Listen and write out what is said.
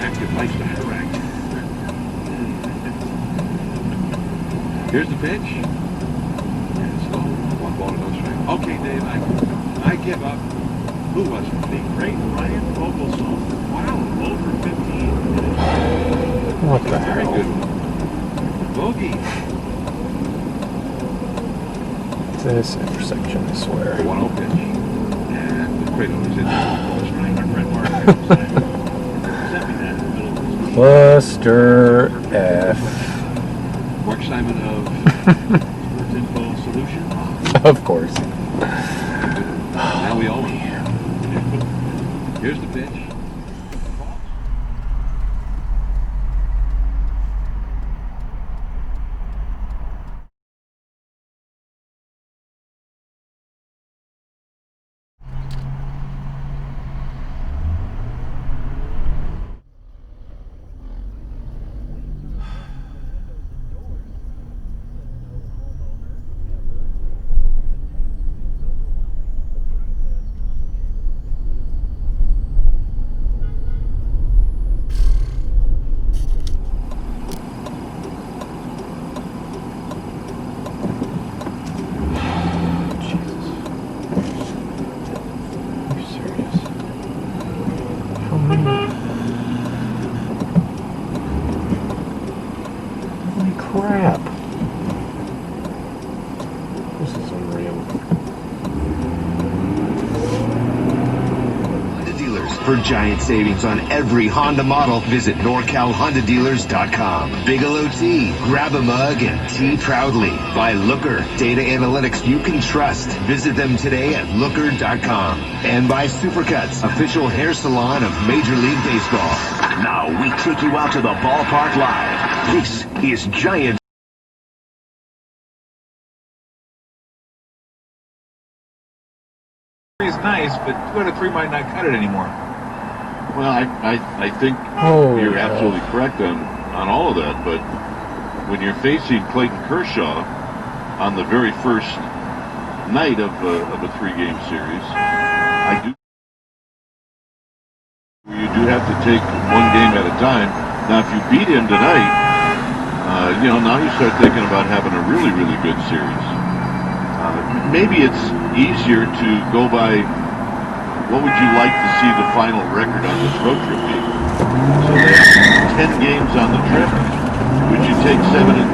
active lifestyle, correct? Here's the pitch. And slow. 1 ball to no strike. Okay, Dave, I give up. Who was it? The great Ryan Vogelsong. Wow, over 15. What the Very hell? good. Bogey. This intersection, I swear. The 1-0 pitch. And the cradle is in. Buster F. Mark Simon of Sports Info Solutions. Of course. Now we all know. Here's the pitch. Crap. This is unreal. Honda Dealers. For giant savings on every Honda model, visit NorCalHondaDealers.com. Bigelow Tea. Grab a mug and tea proudly. By Looker. Data analytics you can trust. Visit them today at Looker.com. And by Supercuts, official hair salon of Major League Baseball. Now we take you out to the ballpark live. This is Giant. Is nice, but 2 out of 3 might not cut it anymore. Well, I think you're absolutely correct on all of that, but when you're facing Clayton Kershaw on the very first night of a 3-game series, you do have to take 1 game at a time. Now, if you beat him tonight, now you start thinking about having a really, really good series. Maybe it's easier to go by what would you like to see the final record on this road trip be? So they have 10 games on the trip. Would you take 7 and